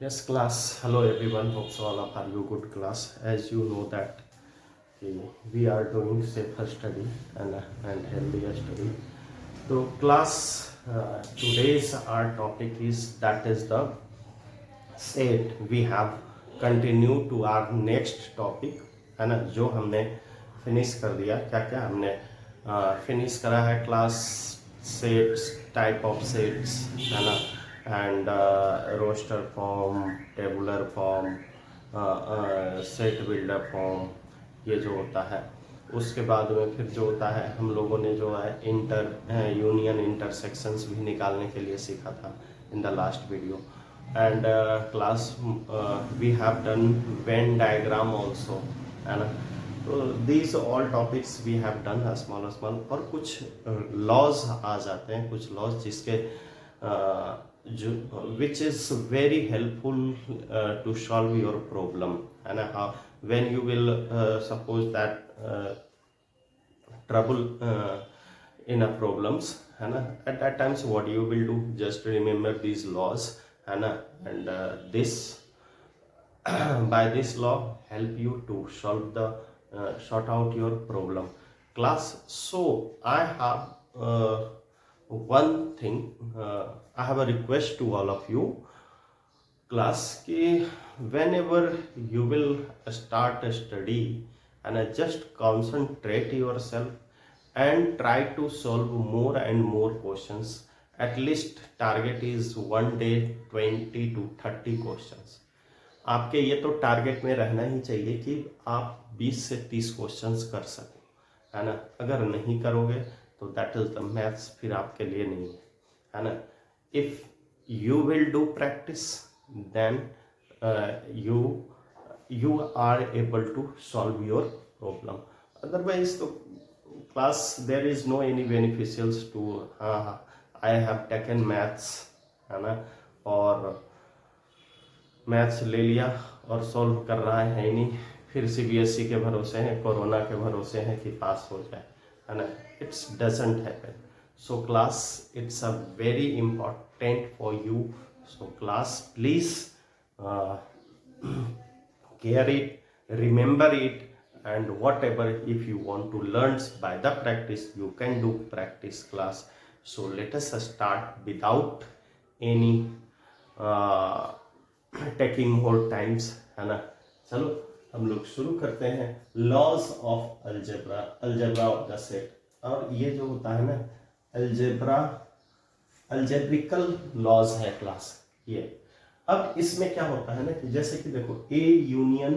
Yes, class. Hello, everyone. Hope so all of you good class. As you know that we are doing safer study and healthier study. So, class. Today's our topic is the set. We have continue to our next topic है ना, जो हमने finish कर दिया। क्या क्या हमने finish करा है class sets, type of sets है ना, and roster form, tabular form, set builder form, ये जो होता है। उसके बाद में फिर जो होता है, हम लोगों ने जो है इंटर यूनियन इंटरसेक्शंस भी निकालने के लिए सीखा था in the last video. And class we have done Venn diagram also है ना। तो these all topics we have done small small. और कुछ लॉज आ जाते हैं, कुछ लॉज जिसके जो which is very helpful to solve your problem है ना। हाँ, when you will suppose that trouble in a problems है ना, at that times what you will do, just remember these laws है ना, and this by this law help you to solve the sort out your problem class. So I have one thing, I have a request to all of you class कि whenever you will start a study and just concentrate yourself and try to solve more and more questions. At least target is one day 20 to 30 questions. आपके ये तो target में रहना ही चाहिए कि आप 20 से 30 क्वेश्चंस कर सको है ना। अगर नहीं करोगे तो दैट इज द मैथ्स फिर आपके लिए नहीं है ना। If you will do practice then you are able to solve your problem. Otherwise तो class there is no any beneficials to I have taken maths है ना, और मैथ्स ले लिया और सॉल्व कर रहा है ही नहीं, फिर CBSE के भरोसे हैं, कोरोना के भरोसे हैं कि पास हो जाए है ना। It's doesn't happen. So class it's a very important for you. So class, please care it, remember it, and whatever if you want to learn by the practice, you can do practice class. So let us start without any taking more times है ना। चलो हम लोग शुरू करते हैं। Laws of algebra, algebra of the set. और ये जो होता है ना अलजेब्रा, अल्जेब्रिकल लॉज है क्लास ये। अब इसमें क्या होता है ना कि जैसे कि देखो ए यूनियन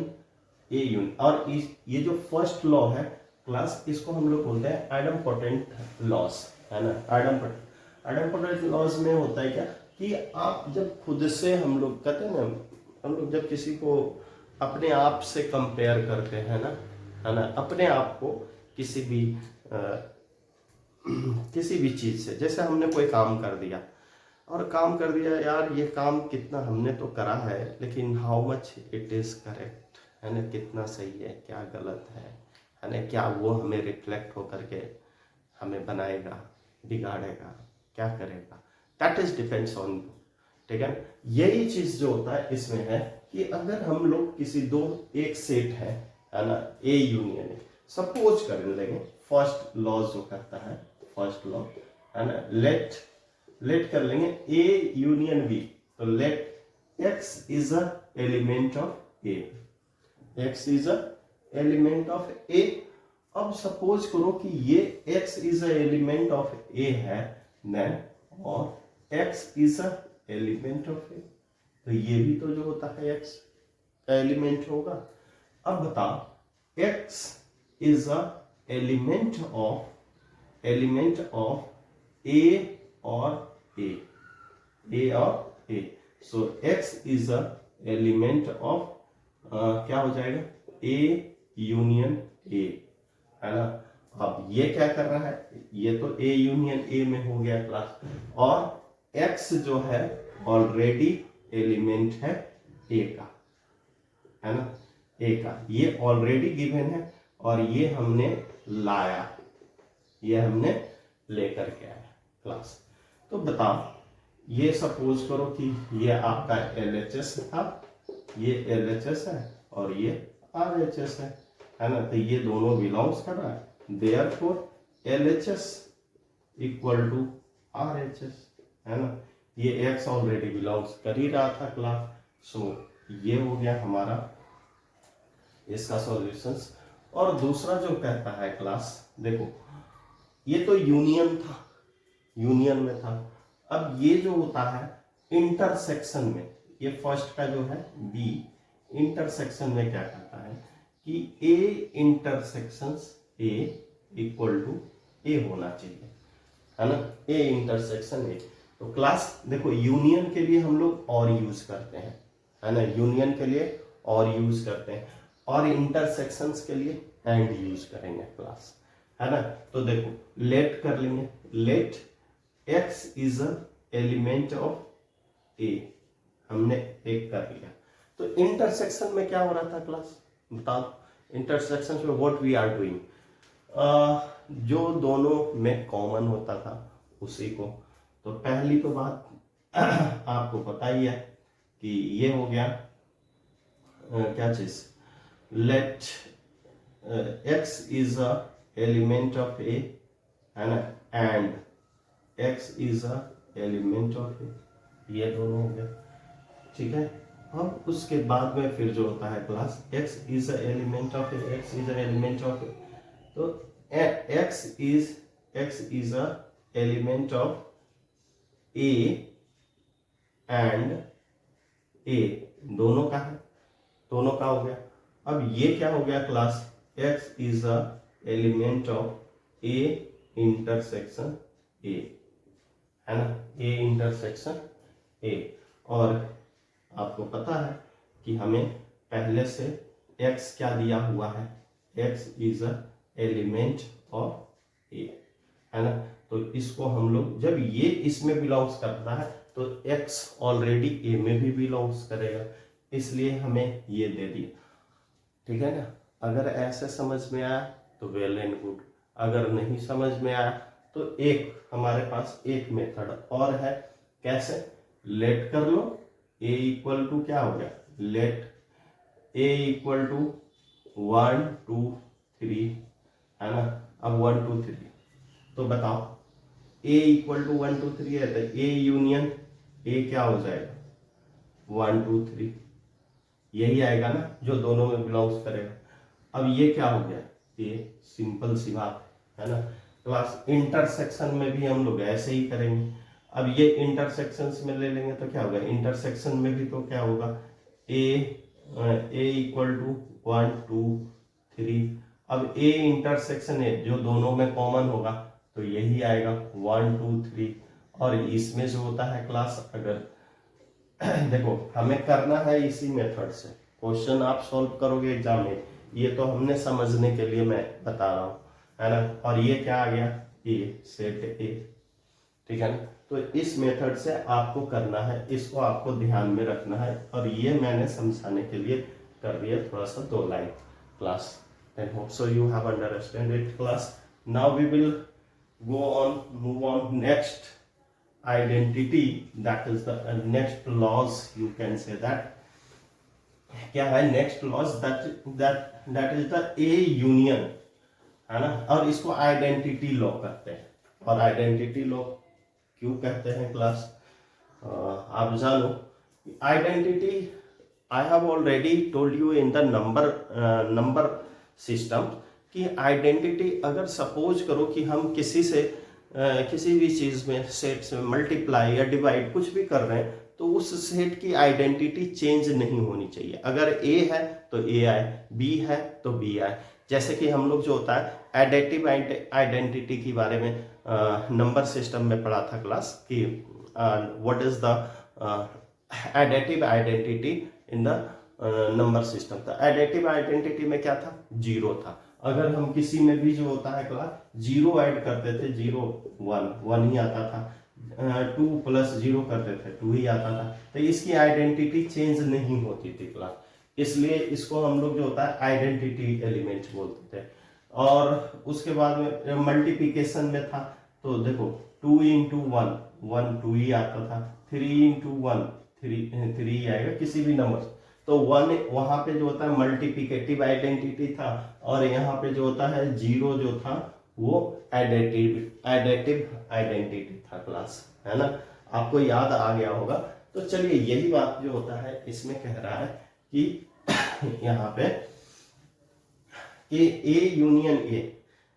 और ये जो फर्स्ट लॉ है क्लास, इसको हम लोग बोलते हैं आइडेम्पोटेंट लॉज है ना। आइडेम्पोटेंट लॉज में होता है क्या कि आप जब खुद से, हम लोग कहते हैं ना, हम लोग जब किसी को अपने आप से कंपेयर करते हैं ना है ना, अपने आप को किसी भी चीज से, जैसे हमने कोई काम कर दिया यार, ये काम कितना हमने तो करा है, लेकिन how much it is correct है ना, कितना सही है, क्या गलत है ना, क्या वो हमें रिफ्लेक्ट होकर के हमें बनाएगा, बिगाड़ेगा, क्या करेगा, that is depends on you. ठीक है। यही चीज जो होता है इसमें है कि अगर हम लोग किसी एक सेट है ना, ए यूनियन ए, सपोज कर लेंगे फर्स्ट लॉ जो करता है, फर्स्ट लॉ है ना, लेट कर लेंगे ए यूनियन बी। तो let x is a element of A, x is a element of A. अब सपोज करो कि ये x is a element of A है देन, और x is a element of A, तो ये भी तो जो होता है एक्स का एलिमेंट होगा। अब बताओ x is a element of A और A. So x is a element of क्या हो जाएगा, ए यूनियन ए है ना। अब ये क्या कर रहा है, ये तो ए यूनियन ए में हो गया क्लास, और एक्स जो है ऑलरेडी एलिमेंट है ए का है ना, ए का ये ऑलरेडी गिवन है, और ये हमने लाया, ये हमने लेकर के आया क्लास। तो बताओ ये सपोज करो कि ये आपका LHS था, ये LHS है और ये RHS है ना। तो ये दोनों बिलोंग्स कर रहा है, therefore LHS equal to RHS, है ना। ये X ऑलरेडी बिलोंग्स कर ही रहा था क्लास, सो ये हो गया हमारा इसका सॉल्यूशंस। और दूसरा जो कहता है क्लास, देखो ये तो यूनियन था, यूनियन में था। अब ये जो होता है इंटरसेक्शन में, ये फर्स्ट का जो है B, इंटरसेक्शन में क्या कहता है कि A intersections A equal to A होना चाहिए, है ना। A intersection A। तो क्लास देखो यूनियन के लिए हम लोग और यूज करते हैं, है ना, यूनियन के लिए और यूज करते हैं, और इंटरसेक्शंस के लिए एंड यूज करेंगे क्लास, है ना। तो देखो लेट कर लेंगे, let X is a element of A, हमने एक कर लिया। तो इंटरसेक्शन में क्या हो रहा था क्लास, बताओ। इंटरसेक्शन में व्हाट वी आर डूइंग, जो दोनों में कॉमन होता था उसी को। तो पहली तो बात आपको पता ही है कि ये हो गया क्या चीज, let X is a element of A, है ना, and X is a element of A, ये दोनों हो गया, ठीक है। अब उसके बाद में फिर जो होता है class X is a element of A, X is a element of A, तो X is a element of A and A, दोनों का है, दोनों का हो गया। अब ये क्या हो गया class, X is a element of A intersection A, है ना, A इंटरसेक्शन A। और आपको पता है कि हमें पहले से X क्या दिया हुआ है, X is a element of A, है ना। तो इसको हम लोग जब ये इसमें बिलोंग्स करता है तो X ऑलरेडी A में भी बिलोंग्स करेगा, इसलिए हमें ये दे दिया, ठीक है ना। अगर ऐसे समझ में आया तो वेल एंड गुड, अगर नहीं समझ में आया तो एक हमारे पास एक मेथड और है, कैसे, लेट कर लो A इक्वल टू क्या हो गया, लेट A इक्वल टू 1 2 3, है ना। अब 1 2 3 तो बताओ A इक्वल टू 1 2 3 है तो A यूनियन A क्या हो जाएगा 1 2 3, यही आएगा ना जो दोनों में बिलोंग्स करेगा। अब ये क्या हो गया, ये सिंपल सी बात है ना। क्लास इंटरसेक्शन में भी हम लोग ऐसे ही करेंगे। अब ये इंटरसेक्शंस में ले लेंगे तो क्या होगा, इंटरसेक्शन में भी तो क्या होगा, A इक्वल टू 1 2 3। अब A इंटरसेक्शन है जो दोनों में कॉमन होगा तो यही आएगा 1 2 3। और इसमें जो होता है क्लास, अगर देखो हमें करना है इसी मेथड से, क्वेश्चन आप सॉल्व करोगे एग्जाम में, ये तो हमने समझने के लिए मैं बता रहा हूँ, है ना। और ये क्या आ गया, ये सेट A, ठीक है ना। तो इस मेथड से आपको करना है, इसको आपको ध्यान में रखना है, और ये मैंने समझाने के लिए कर दिया थोड़ा सा 2 line class. And hope so you have understand it class. Now we will go on, move on next identity, that is the next laws, you can say that क्या है next laws, that is the A union, है ना। और इसको identity law कहते हैं। और identity law क्यों कहते हैं क्लास, आप जानो। Identity I have already told you in the number system कि आइडेंटिटी, अगर सपोज करो कि हम किसी से किसी भी चीज में सेट से मल्टीप्लाई या डिवाइड कुछ भी कर रहे हैं तो उस सेट की आइडेंटिटी चेंज नहीं होनी चाहिए। अगर A है तो A आए, B है तो B आए। जैसे कि हम लोग जो होता है एडेटिव आइडेंटिटी के बारे में नंबर सिस्टम में पढ़ा था क्लास कि what is the additive identity in the number system. तो एडेटिव आइडेंटिटी में क्या था, 0 था। अगर हम किसी में भी जो होता है क्लास 0 ऐड करते थे, 0 1 ही आता था, 2 + 0 करते थे 2 ही आता था। तो इसकी आइडेंटिटी चेंज नहीं होती थी क्लास, इसलिए इसको हम लोग जो होता है आइडेंटिटी एलिमेंट बोलते थे। और उसके बाद में मल्टीप्लिकेशन में था तो देखो 2 × 1 1 2 ही आता था, 3 इंटू 1 3 आएगा किसी भी नंबर। तो 1 वहां पे जो होता है मल्टीप्लिकेटिव आइडेंटिटी था, और यहाँ पे जो होता है 0 जो था वो एडिटिव आइडेंटिटी था क्लास, है ना। आपको याद आ गया होगा। तो चलिए यही बात जो होता है इसमें कह रहा है कि यहाँ पे कि ए यूनियन ए,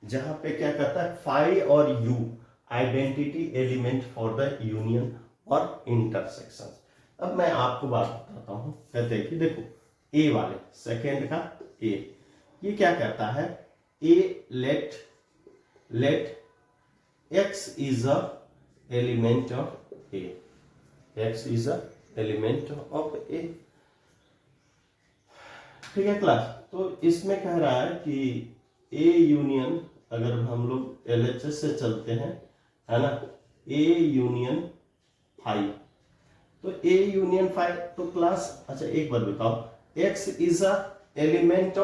जहां पे क्या कहता है फाई और you identity element for the union और इंटरसेक्शन। अब मैं आपको बात बताता हूं, कहते हैं कि देखो ए वाले सेकेंड का ए, ये क्या कहता है, A let x is a element of A, x is a element of A, ठीक है क्लास। तो इसमें कह रहा है कि ए यूनियन, अगर हम लोग एलएचएस से चलते हैं, है ना, ए यूनियन फाइव, तो ए यूनियन फाइव तो क्लास, अच्छा एक बात बताओ, x is a element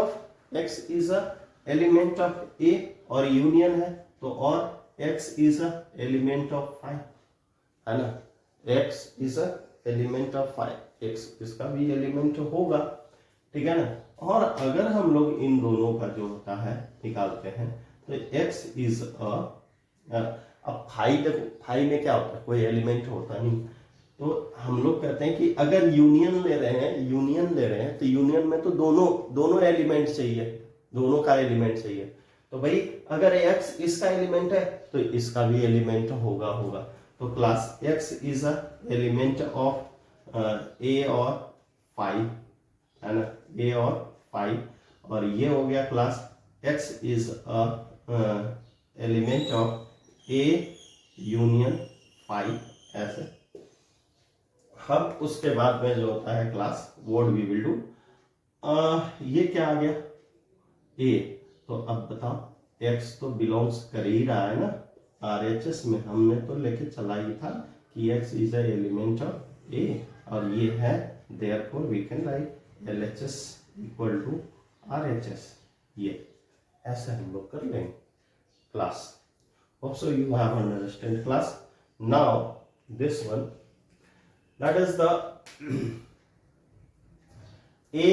of A और यूनियन है, तो और x is a element of five, है ना, x is a element of five, x इसका भी एलिमेंट होगा, ठीक है ना। और अगर हम लोग इन दोनों का जो होता है निकालते हैं, तो x इज अब फाइव, देखो फाइव में क्या होता है, कोई एलिमेंट होता नहीं, तो हम लोग कहते हैं कि अगर यूनियन ले रहे हैं तो यूनियन में तो दोनों एलिमेंट चाहिए, दोनों का एलिमेंट चाहिए। तो भाई अगर x इसका एलिमेंट है तो इसका भी एलिमेंट होगा। तो class x is a element of a और फाइव, है ना, ए और फाइव, और ये हो गया class x is a element of A union five, ऐसे। अब उसके बाद में जो होता है class what we will do, ये क्या आ गया ए, तो अब बताओ x तो बिलोंग्स कर ही रहा है ना RHS में, हमने तो लेके चला ही था कि x is a element of A, और ये है therefore we can write LHS equal to RHS, ये ऐसे हम लोग कर लेंगे class. Hope so you have understand class. Now this one, that is the A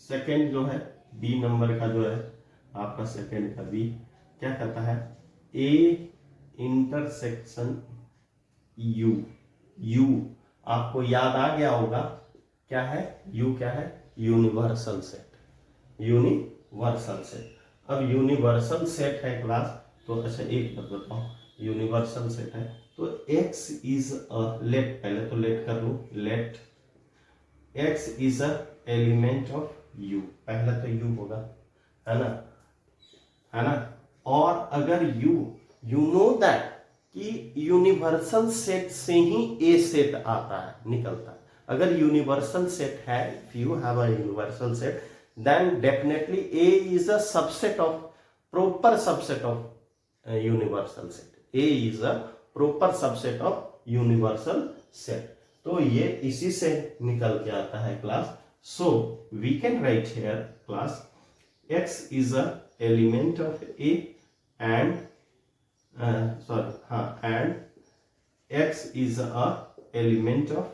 second जो है, बी नंबर का जो है आपका सेकेंड का बी, क्या कहता है, ए इंटरसेक्शन यू आपको याद आ गया होगा क्या है, यू क्या है, यूनिवर्सल सेट, अब यूनिवर्सल सेट है क्लास, तो अच्छा एक बात बताओ, यूनिवर्सल सेट है तो x इज लेट, पहले तो लेट कर लूं, let x is a element of u, पहले तो u होगा, है ना, और अगर यू नो दैट कि यूनिवर्सल सेट से ही ए सेट आता है, निकलता है। अगर यूनिवर्सल सेट है, if you have a universal set, then definitely A is a subset of, proper subset of universal set. A is a proper subset of universal set. तो ये इसी से निकल के आता है class. So we can write here class x is a element of A and and x is a element of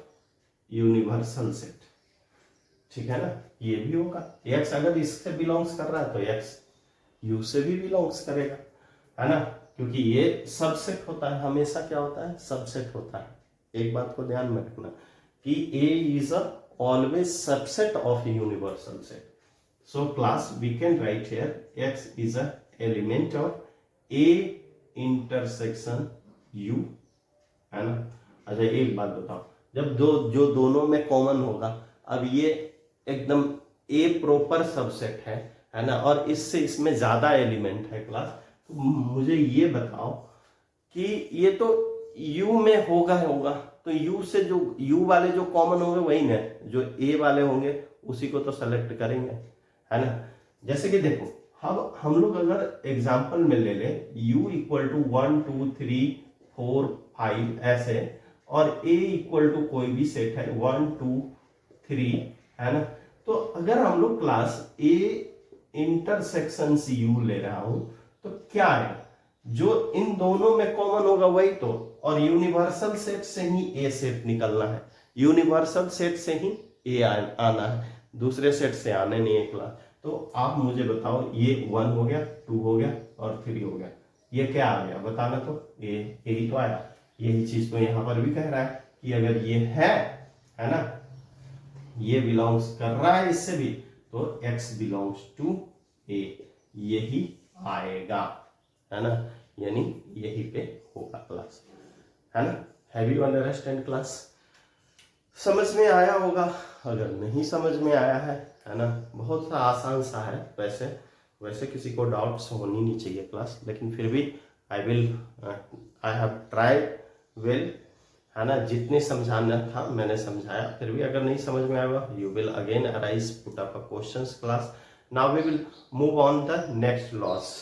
universal set, ठीक है ना, ये भी होगा। x अगर इससे बिलोंग्स कर रहा है तो x u से भी बिलोंग्स करेगा, है ना, क्योंकि ये सबसेट होता है, हमेशा क्या होता है, सबसेट होता है। एक बात को ध्यान में रखना कि a is a always subset of universal set. So class we can write here x is a element of a intersection u, है ना। अच्छा एक बात बताओ, जब जो दोनों में कॉमन होगा, अब ये एकदम ए प्रॉपर सबसेट है ना, और इससे इसमें ज्यादा एलिमेंट है क्लास, तो मुझे ये बताओ कि ये तो यू में होगा, तो यू से जो यू वाले जो कॉमन होंगे वही ना, जो ए वाले होंगे उसी को तो सेलेक्ट करेंगे, है ना। जैसे कि देखो अब हम लोग अगर एग्जाम्पल में ले ले u इक्वल टू 1 2 3 4 5 ऐसे, और a इक्वल टू कोई भी सेट है 1 2 3, है ना, तो अगर हम लोग क्लास a इंटरसेक्शन u ले रहा हूं तो क्या है, जो इन दोनों में कॉमन होगा वही तो, और यूनिवर्सल सेट से ही ए सेट निकलना है, यूनिवर्सल सेट से ही ए आना है, दूसरे सेट से आने नहीं है क्लास। तो आप मुझे बताओ, ये 1 हो गया, 2 हो गया और 3 हो गया, ये क्या आ गया बताना तो, ये यही तो आया। यही चीज तो यहाँ पर भी कह रहा है कि अगर ये है ना, ये बिलोंग्स कर रहा है इससे भी, तो x बिलोंग्स टू ए, यही आएगा, है ना, यानी यही पे होगा क्लास, है ना। Have you understand class? समझ में आया होगा। अगर नहीं समझ में आया है ना, बहुत सा आसान सा है, वैसे किसी को डाउट्स होनी नहीं चाहिए क्लास, लेकिन फिर भी आई हैव ट्राइड वेल, है ना, जितने समझाना था मैंने समझाया। फिर भी अगर नहीं समझ में आएगा, you will again arise put up a questions class. Now we will move on the next laws.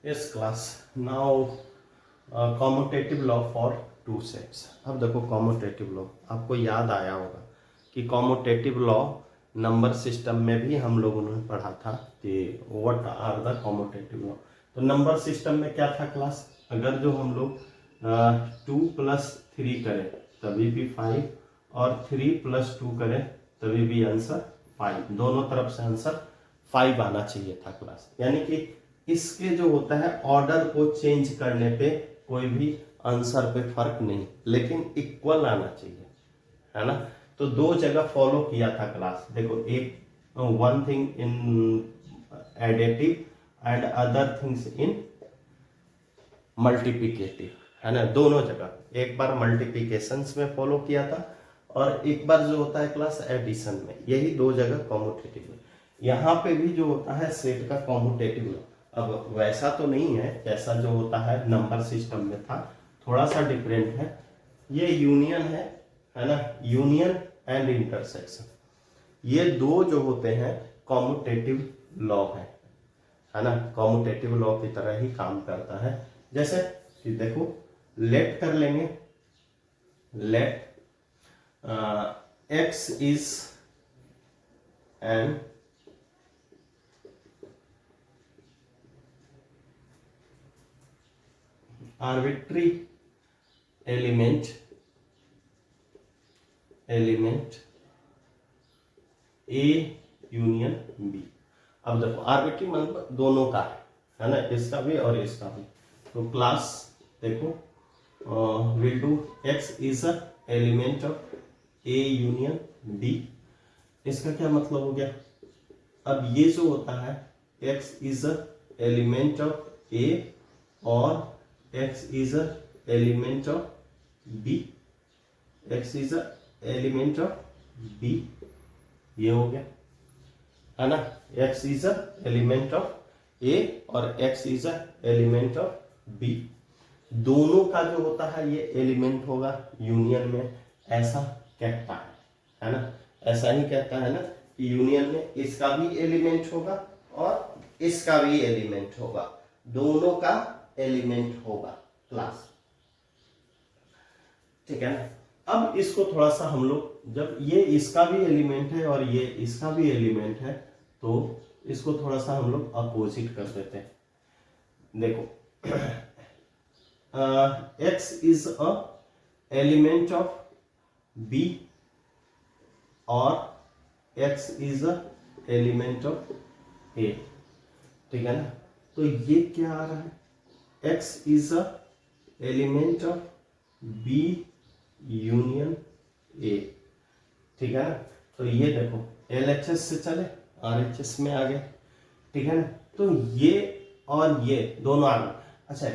Yes class, now commutative law for 2 sets. अब देखो कॉम्यूटेटिव लॉ आपको याद आया होगा कि कॉम्यूटेटिव लॉ नंबर सिस्टम में भी हम लोगों ने पढ़ा था कि what are the commutative law. तो नंबर सिस्टम में क्या था क्लास, अगर जो हम लोग 2 + 3 करें तभी भी 5, और 3 + 2 करें तभी भी आंसर 5, दोनों तरफ से आंसर 5 आना चाहिए था क्लास। यानी कि इसके जो होता है ऑर्डर को चेंज करने पे कोई भी आंसर पे फर्क नहीं, लेकिन इक्वल आना चाहिए, है ना। तो 2 जगह फॉलो किया था क्लास। देखो, एक one thing in additive and other things in multiplicative, है ना, दोनों जगह। एक बार मल्टीप्लिकेशंस में फॉलो किया था और एक बार जो होता है क्लास एडिशन में, यही 2 जगह कॉम्यूटेटिव है। यहाँ पे भी जो होता है सेट का कॉम्यूटेटिव। अब वैसा तो नहीं है जैसा जो होता है नंबर सिस्टम में था, थोड़ा सा डिफरेंट है। ये यूनियन है ना, यूनियन एंड इंटरसेक्शन, ये 2 जो होते हैं कॉम्यूटेटिव लॉ है ना, कॉम्यूटेटिव लॉ की तरह ही काम करता है। जैसे कि देखो, लेट कर लेंगे, let x is an arbitrary element A union B। अब देखो आर्बिट्री मतलब दोनों का है ना, इसका भी और इसका भी। तो क्लास देखो, will do x is a element of A union B। इसका क्या मतलब हो गया, अब ये जो होता है x is a element of A और x is a element of B, x is a element of B, ये हो गया, है ना। x is a element of A और x is a element of B, दोनों का जो होता है ये एलिमेंट होगा यूनियन में, ऐसा कहता है ना, ऐसा ही कहता है ना कि यूनियन में इसका भी एलिमेंट होगा और इसका भी एलिमेंट होगा, दोनों का एलिमेंट होगा क्लास, ठीक है ना। अब इसको थोड़ा सा हम लोग, जब ये इसका भी एलिमेंट है और ये इसका भी एलिमेंट है, तो इसको थोड़ा सा हम लोग अपोजिट कर देते हैं। देखो, x is a element of B और x is a element of A, ठीक है ना। तो ये क्या आ रहा है, x is a element of B union A, ठीक है ना। तो ये देखो LHS से चले RHS में आ गए, ठीक है ना। तो ये और ये दोनों आ गए। अच्छा,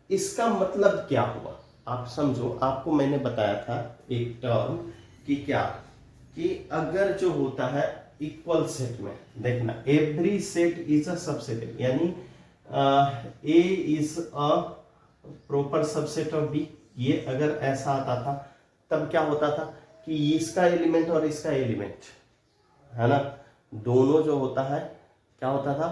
इसका मतलब क्या हुआ आप समझो, आपको मैंने बताया था एक टर्म कि क्या, कि अगर जो होता है इक्वल सेट में, देखना every set is a subset, यानी A is a proper subset of B। ये अगर ऐसा आता था तब क्या होता था कि इसका एलिमेंट और इसका एलिमेंट, है ना, दोनों जो होता है क्या होता था,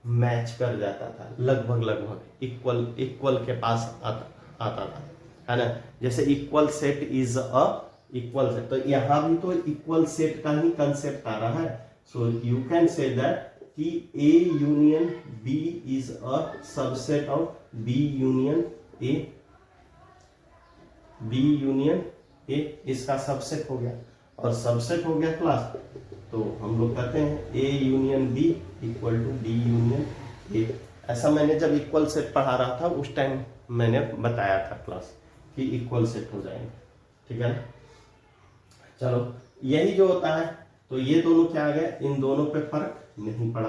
मैच कर जाता था, लगभग इक्वल के पास आता था, है ना। जैसे equal set is a equal set, तो यहाँ भी तो इक्वल सेट का ही कंसेप्ट आ रहा है So you can say that कि A union B is a subset of B union A. B union A इसका सबसेट हो गया, और सबसेट हो गया क्लास, तो हम लोग कहते हैं A union B equal to B union A। ऐसा मैंने जब इक्वल सेट पढ़ा रहा था उस टाइम मैंने बताया था क्लास कि इक्वल सेट हो जाएंगे, ठीक है ना। चलो यही जो होता है, तो ये दोनों क्या आ गए, इन दोनों पे फर्क नहीं पड़ा,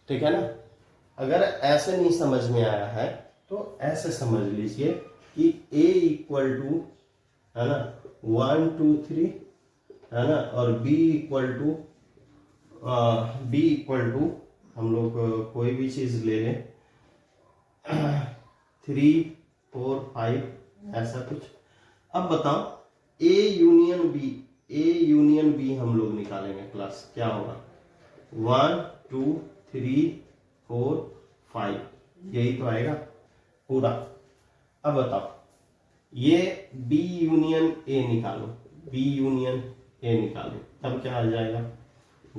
ठीक है ना। अगर ऐसे नहीं समझ में आया है तो ऐसे समझ लीजिए कि A इक्वल टू, है ना, 1 2 3, है ना, और B इक्वल टू हम लोग कोई भी चीज ले लें 3 4 5 ऐसा कुछ। अब बताओ A यूनियन B हम लोग निकालेंगे क्लास, क्या होगा 1 2 3 4 5, यही तो आएगा पूरा। अब बताओ ये B यूनियन A निकालो, B यूनियन A निकालो, तब क्या आ जाएगा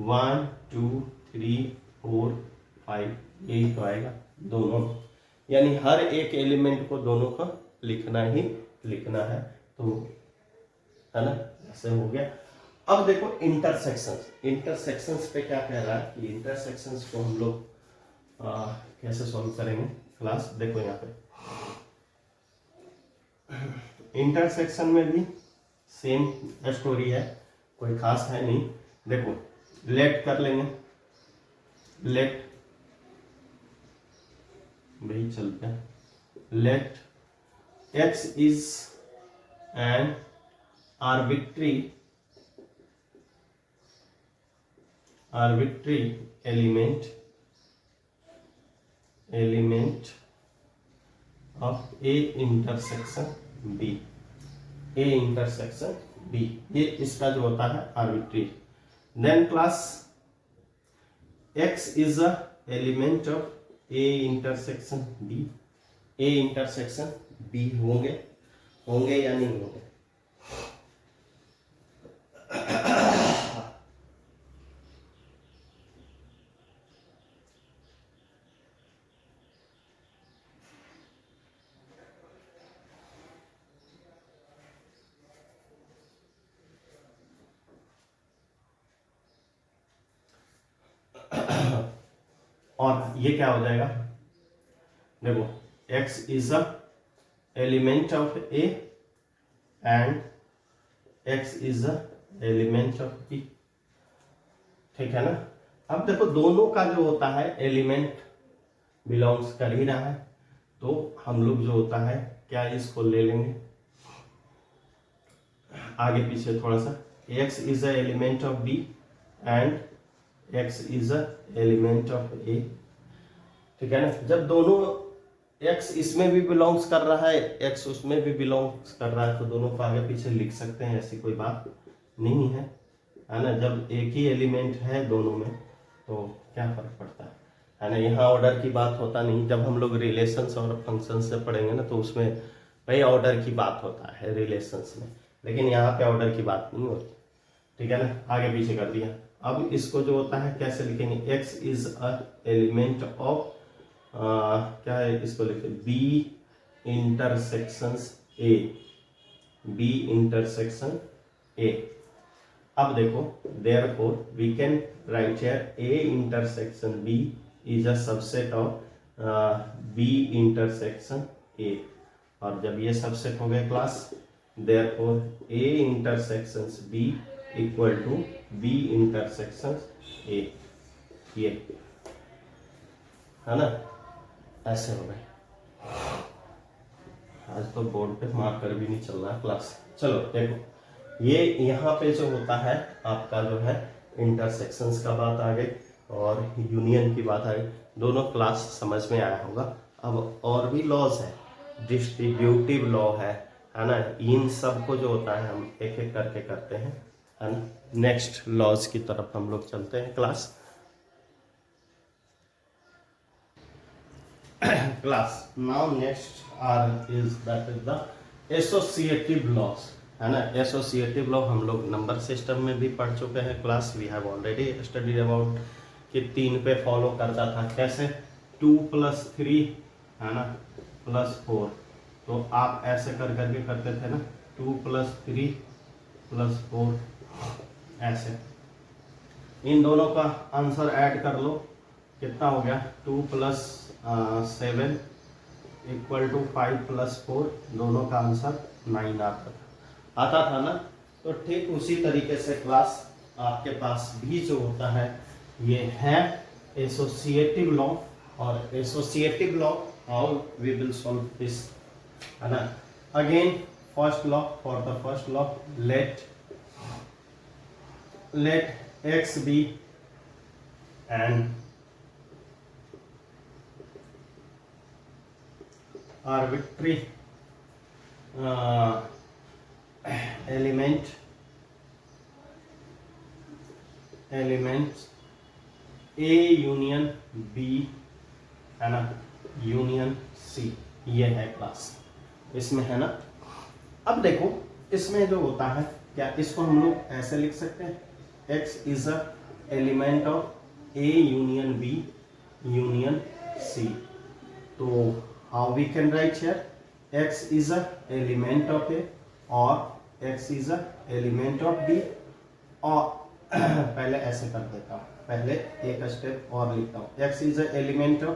1 2 3 4 5, यही तो आएगा दोनों, यानी हर एक एलिमेंट को दोनों का लिखना ही लिखना है, तो है ना, ऐसे हो गया। अब देखो इंटरसेक्शंस पे क्या कह रहा है कि इंटरसेक्शंस को हम लोग कैसे सॉल्व करेंगे क्लास। देखो यहाँ पे इंटरसेक्शन में भी सेम स्टोरी है, कोई खास है नहीं। देखो लेट कर लेंगे, लेट भाई चलते हैं, let x is an arbitrary element of A intersection B, ये इसका जो होता है arbitrary। then class x is a element of A intersection B होंगे या नहीं होंगे। और ये क्या हो जाएगा, देखो x is a element of A and x is a element of B, ठीक है ना। अब देखो दोनों का जो होता है एलिमेंट बिलोंग्स कर ही रहा है, तो हम लोग जो होता है क्या इसको ले लेंगे आगे पीछे थोड़ा सा, x is a element of B and x is a element of A, ठीक है ना। जब दोनों x इसमें भी बिलोंग्स कर रहा है, x उसमें भी बिलोंग्स कर रहा है, तो दोनों को आगे पीछे लिख सकते हैं, ऐसी कोई बात नहीं है ना। जब एक ही एलिमेंट है दोनों में तो क्या फर्क पड़ता है ना। यहाँ ऑर्डर की बात होता नहीं, जब हम लोग रिलेशंस और फंक्शंस से पढ़ेंगे ना तो उसमें भाई ऑर्डर की बात होता है रिलेशंस में, लेकिन यहाँ पे ऑर्डर की बात नहीं होती, ठीक है ना। आगे पीछे कर दिया। अब इसको जो होता है कैसे लिखेंगे, x is a element of क्या है, इसको लिखते B इंटरसेक्शन A। अब देखो therefore we can write here A intersection B is a subset of B intersection A, और जब ये सबसेट हो गए class, therefore A intersections B equal to B intersection A, ये है ना, ऐसे हो गए। आज तो बोर्ड पे मार्कर भी नहीं चल रहा है क्लास। चलो देखो ये यहाँ पे जो होता है आपका जो है इंटरसेक्शंस का बात आ गई और यूनियन की बात आ गई, दोनों क्लास समझ में आया होगा। अब और भी लॉज है, डिस्ट्रीब्यूटिव लॉ है ना, इन सब को जो होता है हम एक एक करके करते हैं, है ना। नेक्स्ट लॉज की तरफ हम लोग चलते हैं class. class now next are is that is the associative laws, है ना। एसोसिएटिव लॉ हम लोग नंबर सिस्टम में भी पढ़ चुके हैं class, we have already studied about कि 3 पे फॉलो करता था कैसे 2 + 3 है ना +4, तो आप ऐसे कर करके करते थे ना 2 + 3 + 4 ऐसे। इन दोनों का आंसर ऐड कर लो, कितना हो गया 2 + 7 = 5 + 4, दोनों का आंसर 9 आता था ना। तो ठीक उसी तरीके से क्लास आपके पास भी जो होता है ये है एसोसिएटिव लॉ। और associative law how we will solve this, है ना। Again first law, for the first law let x be an arbitrary element A union B, है ना, यूनियन C, ये है क्लास इसमें, है ना। अब देखो इसमें जो होता है क्या, इसको हम लोग ऐसे लिख सकते हैं x is a element of A union B union C। तो how we can write here x is a element of A और x is a element of B। और पहले ऐसे कर देता हूँ, पहले एक स्टेप और लिखता हूँ, x is a element of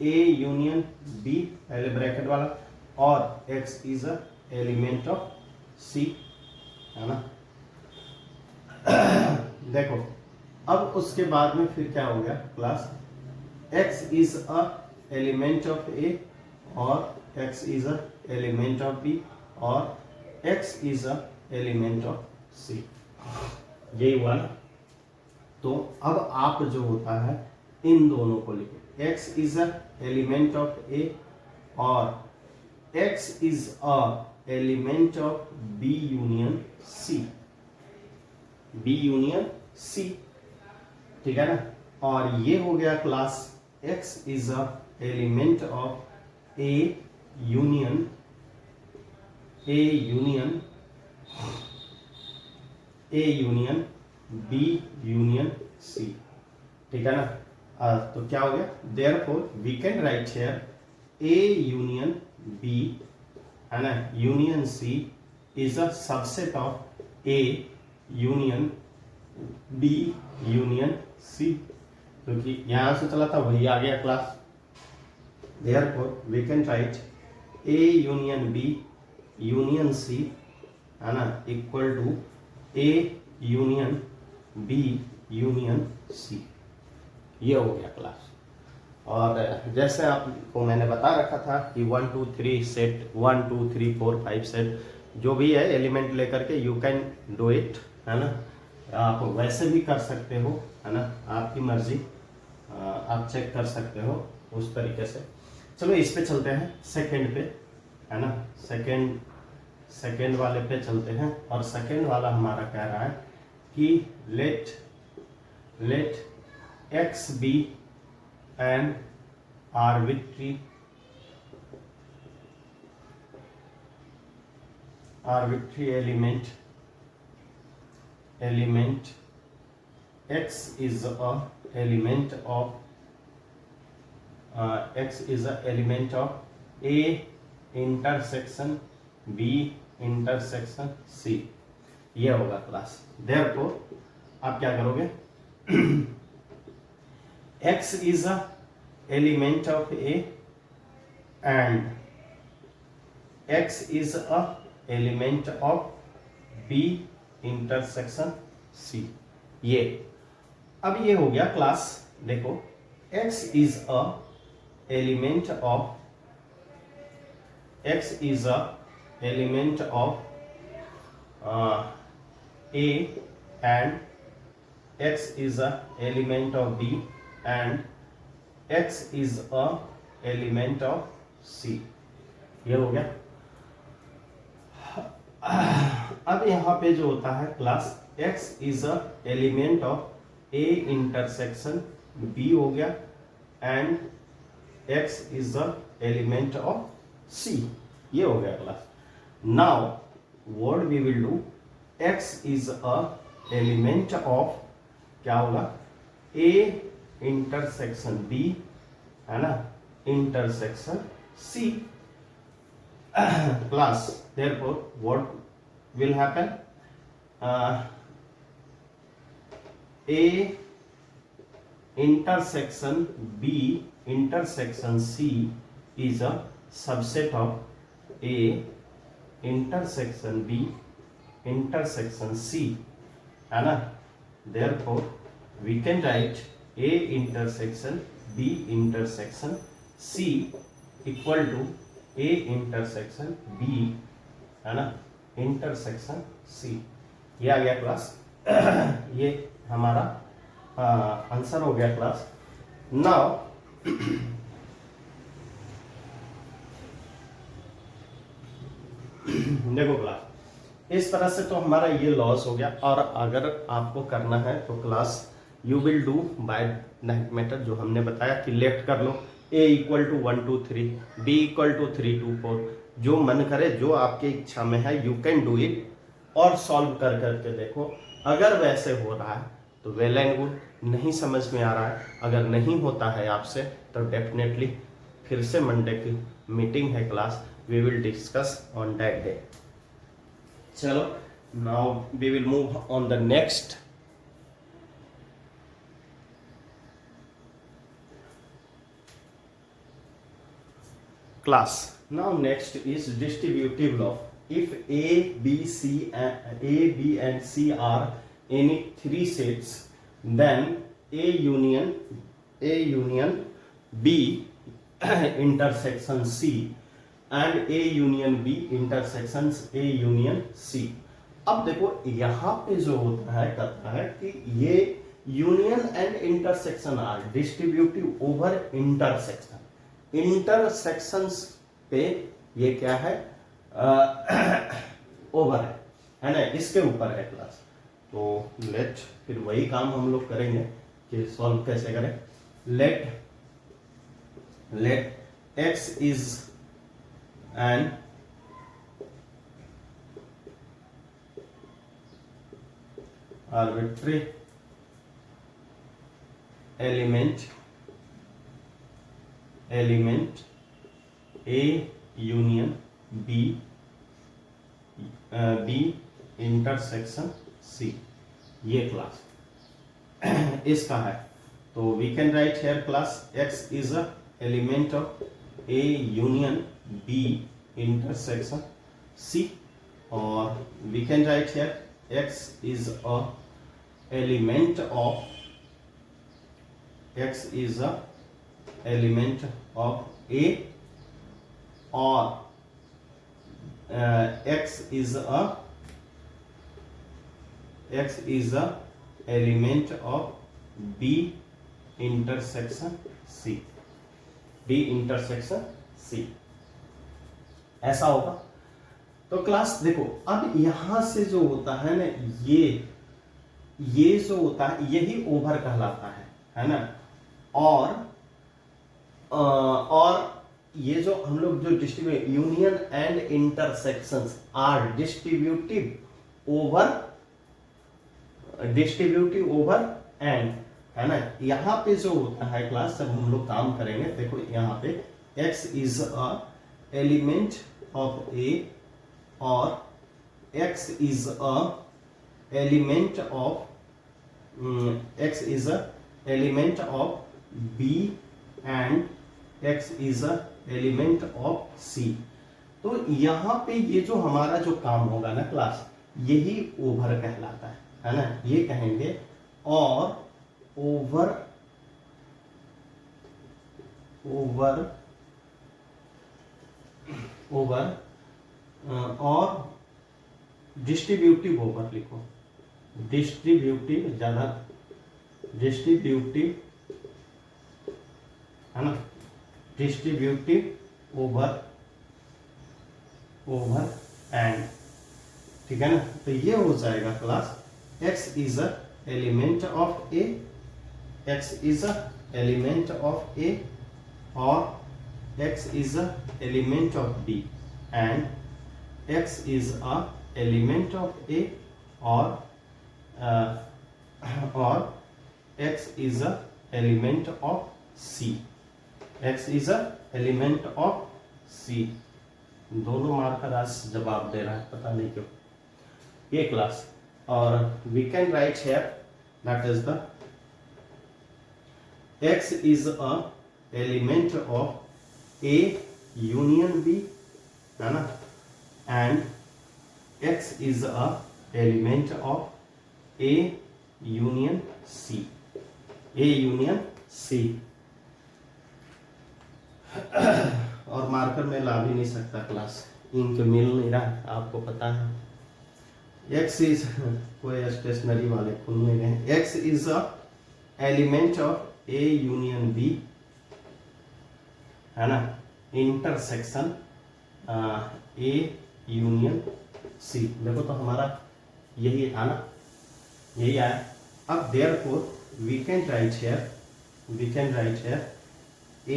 A union B, पहले ब्रैकेट वाला, और x is a element of C, है ना। देखो अब उसके बाद में फिर क्या हो गया class, x is a element of A और x is a element of B और x is a element of C, यही हुआ ना। तो अब आप जो होता है इन दोनों को लिखो, x is a element of A और x is a element of B union C, B union C, ठीक है ना। और ये हो गया class x is a element of A union B union C, ठीक है ना। तो क्या हो गया, therefore we can write here A union B, है ना, union C is a subset of A union B union C, क्योंकि यहां से चला था वही आ गया class. Therefore we can write A union B union C, है ना, equal to A union B union C, ये हो गया क्लास। और जैसे आपको मैंने बता रखा था कि 1 2 3 सेट, 1 2 3 4 5 सेट जो भी है एलिमेंट लेकर के यू कैन डू इट, है ना। आप वैसे भी कर सकते हो, है ना, आपकी मर्जी, आप चेक कर सकते हो उस तरीके से। चलो इस पे चलते हैं सेकंड पे, है ना, सेकंड वाले पे चलते हैं। और सेकंड वाला हमारा कह रहा है कि late x be an arbitrary element x is a element of A intersection B intersection C, ये होगा क्लास। देयरफॉर आप क्या करोगे, x is a element of A and x is a element of B intersection C, ये अब ये हो गया क्लास। देखो x is a element of A and x is a element of B and x is a element of C, ये हो गया। अब यहाँ पे जो होता है class x is a element of A intersection B हो गया and x is a element of C, ये हो गया class. Now what we will do, x is a element of, क्या होगा, a intersection b, है ना, intersection c. class, therefore what will happen, a intersection b intersection c is a subset of a intersection b intersection c, है ना. therefore we can write a intersection b intersection c equal to a intersection b, है ना, intersection c. ये आ गया class. ये हमारा answer हो गया क्लास. नाउ देखो क्लास, इस तरह से तो हमारा ये लॉस हो गया. और अगर आपको करना है तो class you will do by night method, जो हमने बताया कि लेफ्ट कर लो, a equal to 1 2 3, b equal to 3 2 4, जो मन करे, जो आपकी इच्छा में है, यू कैन डू इट. और सॉल्व कर करके देखो. अगर वैसे हो रहा है तो वेल एंड गुड. नहीं समझ में आ रहा है, अगर नहीं होता है आपसे, तो डेफिनेटली फिर से मंडे की मीटिंग है class, we will discuss on that day. चलो, now we will move on the next. class. Now next is distributive law. If A, B, and C are any three sets, then A union B intersection C and A union B intersections A union C. अब देखो यहाँ पे जो होता है, कहता है कि ये union and intersection are distributive over intersection. Intersections पे ये क्या है, ओवर है ना, इसके ऊपर है क्लास. तो लेट, फिर वही काम हम लोग करेंगे कि सॉल्व कैसे करें. Let x is an arbitrary element A union B intersection C. ये क्लास इसका है. तो we can write here class x is a element of A union B intersection C, और we can write here x is a element of A, or x is a element of B intersection C. ऐसा होगा. तो class देखो, अब यहां से जो होता है ना, ये जो होता है, यही ओवर कहलाता है ना. और ये जो हम लोग जो distribute union and intersections are distributive over and, है ना. यहाँ पे जो होता है क्लास, जब हम लोग काम करेंगे, देखो यहाँ पे x is a element of A और x is a element of B and x is a element of C. तो यहाँ पे ये जो हमारा जो काम होगा ना क्लास, यही ओवर कहलाता है ना. ये कहेंगे और ओवर और डिस्ट्रीब्यूटिव ओवर लिखो. डिस्ट्रीब्यूटिव है ना, डिस्ट्रीब्यूटिव ओवर एंड, ठीक है ना. तो ये हो जाएगा class x is a element of A, और x is a element of B, and x is a element of A और x is a element of C. x is a element of C. दोनों marker आज जवाब दे रहा है, पता नहीं क्यों ये क्लास। और we can write here that is the x is a element of A union B, है ना, and x is a element of A union C. A union C. और मार्कर में ला भी नहीं सकता क्लास, इंक मिल नहीं रहा, आपको पता है। x इज कोई स्टेशनरी वाले खुल नहीं रहे। x is a element of A union B, है ना, इंटरसेक्शन A यूनियन C। देखो तो हमारा यही था ना, यही आया। अब therefore we can write here A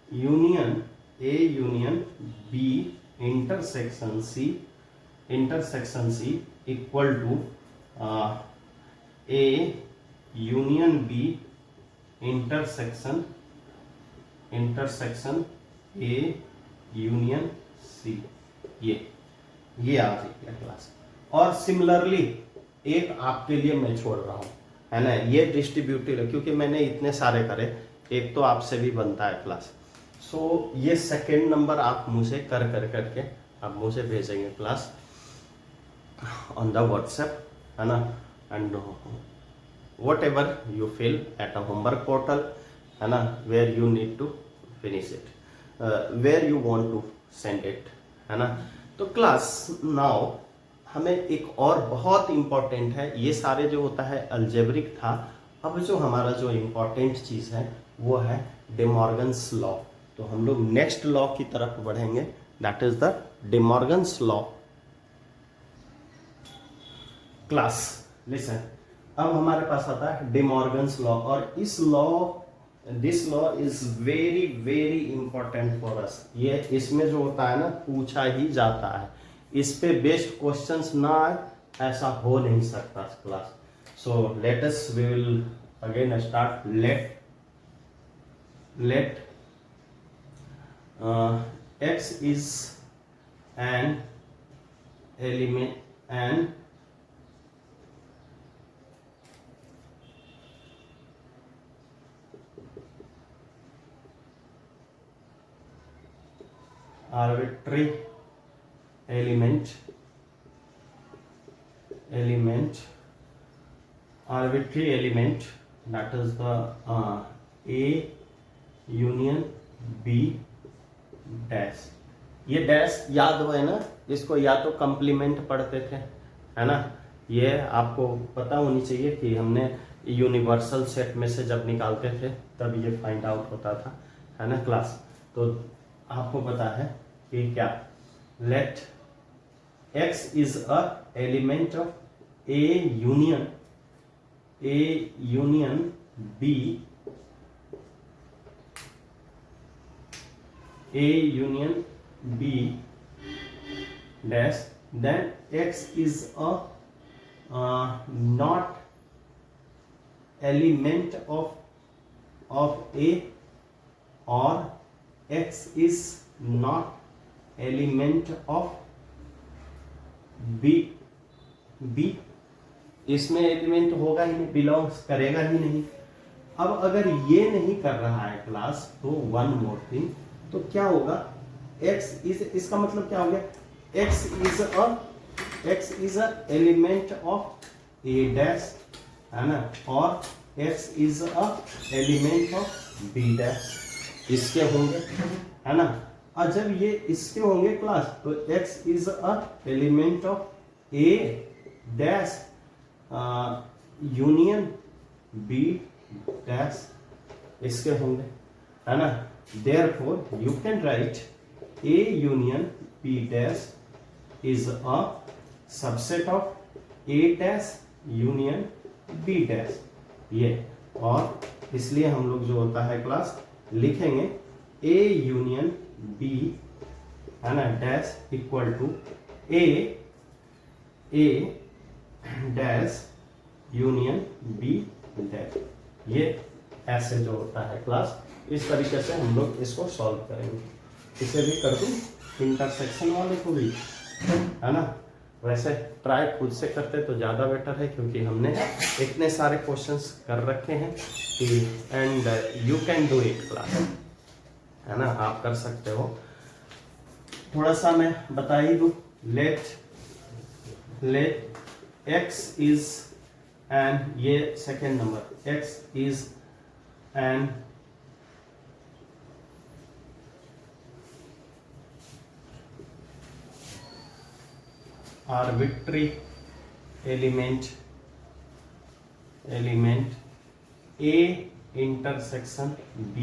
union B intersection C equal to A union B intersection A union C। ये आ जाएगी क्लास। और सिमिलरली एक आपके लिए मैं छोड़ रहा हूँ, है ना, ये डिस्ट्रीब्यूटेड है क्योंकि मैंने इतने सारे करे, एक तो आपसे भी बनता है क्लास। सो ये सेकंड नंबर आप मुझे करके आप मुझे भेजेंगे क्लास ऑन द व्हाट्सएप, है ना, and whatever you fill at a homework portal, है ना, where you need to finish it, where you want to send it, है ना। तो क्लास नाउ हमें एक और बहुत इंपॉर्टेंट है, ये सारे जो होता है अलजेब्रिक था, अब जो हमारा जो इंपॉर्टेंट चीज़ है वो है डे मॉर्गन्स लॉ। तो हम लोग नेक्स्ट लॉ की तरफ बढ़ेंगे, that is the day Morgan's law. Class listen, अब हमारे पास आता है डे मॉर्गन्स लॉ, और इस law this law is very very important for us. ये इसमें जो होता है ना पूछा ही जाता है, इस पे बेस्ड क्वेश्चंस ना आए ऐसा हो नहीं सकता class. So let us we will again start. Let x is an element and arbitrary element that is the A union B dash. ये डैश याद हुआ है ना, इसको या तो कंप्लीमेंट पढ़ते थे, है ना, ये आपको पता होनी चाहिए कि हमने यूनिवर्सल सेट में से जब निकालते थे तब ये फाइंड आउट होता था, है ना क्लास। तो आपको पता है कि क्या, let x is a element of A union B, A union B dash, then x is a not element of A, or x is not element of B। इसमें एलिमेंट होगा ही नहीं, बिलोंग्स करेगा ही नहीं। अब अगर ये नहीं कर रहा है क्लास तो वन मोर थिंग, तो क्या होगा, x इज, इसका मतलब क्या हो गया, x is a element of A dash, है ना, और x is a element of B dash, इसके होंगे, है ना। और जब ये इसके होंगे क्लास तो x is a element of A dash union B dash, इसके होंगे, है ना। Therefore, you can write A union B dash is a subset of A dash union B dash। ये, और इसलिए हम लोग जो होता है क्लास लिखेंगे A union बी है ना dash equal to A dash union B dash. ये ऐसे जो होता है क्लास, इस तरीके से हम लोग इसको सॉल्व करेंगे। इसे भी कर दूं इंटरसेक्शन वाले को भी, है ना। वैसे ट्राई खुद से करते तो ज़्यादा बेटर है, क्योंकि हमने इतने सारे क्वेश्चंस कर रखे हैं कि and you can do it class, है ना, आप कर सकते हो। थोड़ा सा मैं बता ही दूँ, लेट x इज एन, ये second number, x is an arbitrary element A intersection B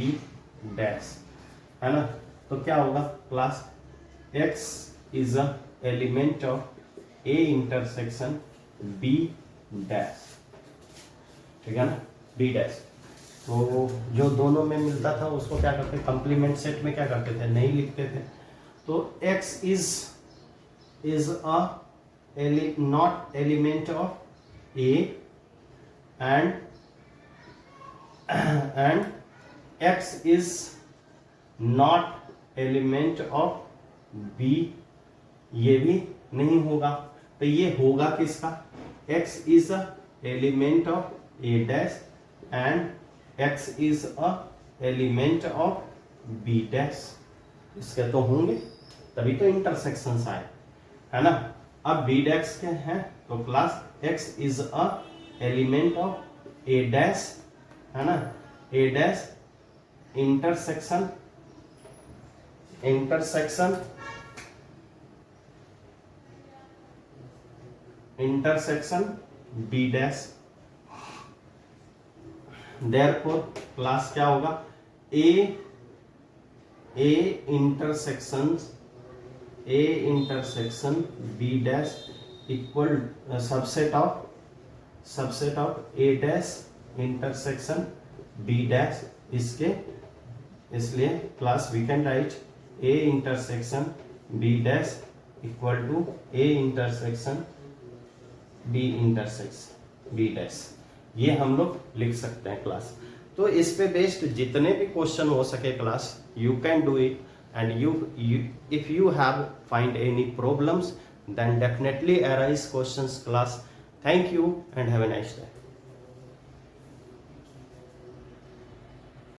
dash, है ना। तो क्या होगा class, x is a element of A intersection B dash, ठीक है ना, B डैश। तो जो दोनों में मिलता था उसको क्या करते, कंप्लीमेंट सेट में क्या करते थे, नहीं लिखते थे। तो x is a not element of A and x is not element of B, ये भी नहीं होगा। तो ये होगा किसका, x is a element of A dash and x is a element of B dash, इसके तो होंगे तभी तो इंटरसेक्शंस आए, है ना। अब बी डैश के हैं तो class x is a element of A dash, है ना, A dash intersection B dash. Therefore class क्या होगा, A intersection B dash equal subset of A dash intersection B dash. इसलिए class we can write A intersection B dash equal to A intersection B dash. ये हम लोग लिख सकते हैं class. तो इस पे बेस्ड जितने भी क्वेश्चन हो सके class, you can do it. And if you have find any problems, then definitely arise questions class. Thank you and have a nice day.